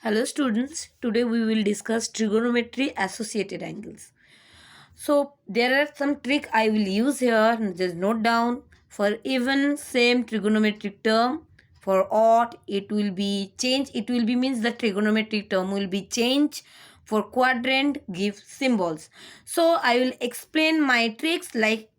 Hello students, today we will discuss trigonometry associated angles. So there are some trick I will use here, just note down. For even same trigonometric term, for odd it will be change, it will be means the trigonometric term will be changed. For quadrant give symbols. So I will explain my tricks like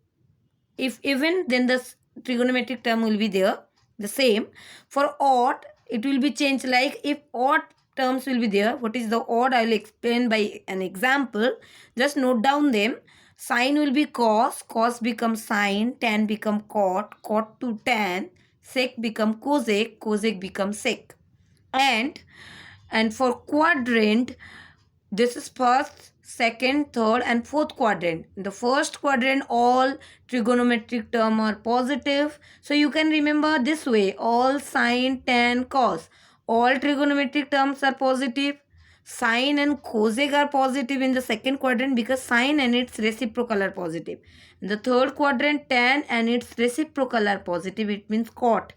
if even then the trigonometric term will be there the same. For odd it will be changed like if odd terms will be there. What is the odd? I will explain by an example. Just note down them. Sine will be cos, cos become sine, tan become cot, cot to tan, sec become cosec, cosec become sec. And for quadrant, this is first, second, third and fourth quadrant. In the first quadrant, all trigonometric terms are positive. So you can remember this way, all sine, tan, cos. All trigonometric terms are positive. Sine and cosec are positive in the second quadrant because sine and its reciprocal are positive. In the third quadrant, tan and its reciprocal are positive. It means cot.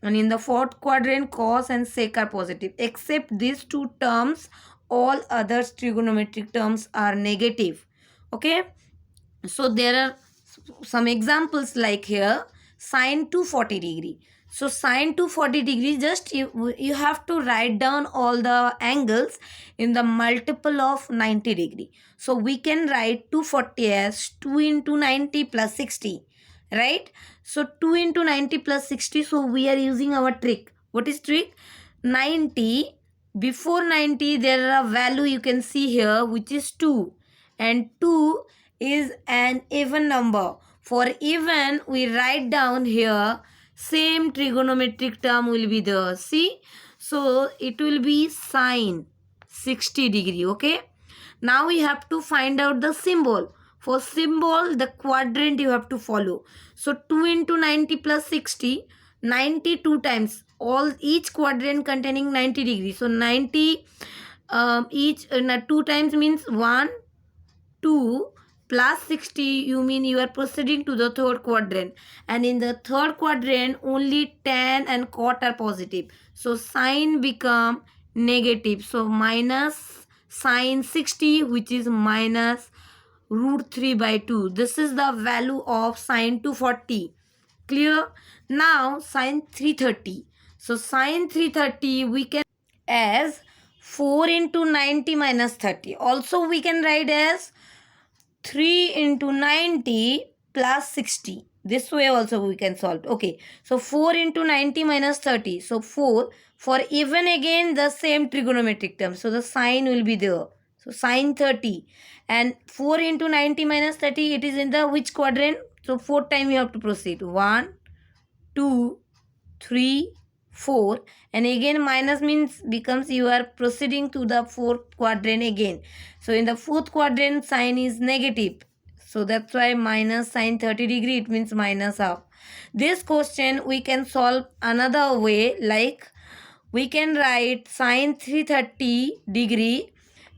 And in the fourth quadrant, cos and sec are positive. Except these two terms, all other trigonometric terms are negative. Okay. So there are some examples like here, sine 240 degree. So sine 240 degree, just you have to write down all the angles in the multiple of 90 degree. So we can write 240 as 2 into 90 plus 60. Right? So 2 into 90 plus 60. So we are using our trick. What is trick? 90. Before 90 there are a value you can see here which is 2. And 2 is an even number. For even we write down here same trigonometric term will be there. See? So it will be sine 60 degree. Okay. Now we have to find out the symbol. For symbol, the quadrant you have to follow. So 2 into 90 plus 60, 92 times. Each quadrant containing 90 degrees. So 90 each 2 times means 1, 2 plus 60, you mean you are proceeding to the third quadrant. And in the third quadrant, only tan and cot are positive. So sine become negative. So minus sine 60, which is minus root 3 by 2. This is the value of sine 240. Clear? Now sine 330. So sine 330 we can as 4 into 90 minus 30. Also we can write as 3 into 90 plus 60. This way also we can solve. Okay. So 4 into 90 minus 30. So 4. For even again the same trigonometric term. So the sine will be there. So sine 30. And 4 into 90 minus 30, it is in the which quadrant? So 4 times you have to proceed. 1, 2, 3, 4. And again minus means becomes you are proceeding to the fourth quadrant again. So in the fourth quadrant, sine is negative. So that's why minus sine 30 degree, it means minus half. This question we can solve another way, like we can write sine 330 degree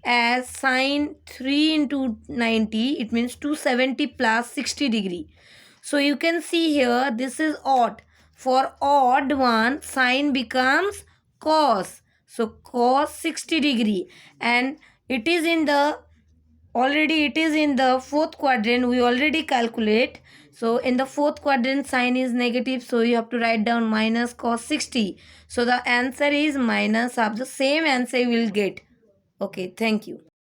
as sine 3 into 90, it means 270 plus 60 degree. So you can see here this is odd. For odd one, sine becomes cos. So cos 60 degree, and it is in the fourth quadrant. We already calculate. So in the fourth quadrant sine is negative, so you have to write down minus cos 60. So the answer is minus half. The same answer you will get. Okay, thank you.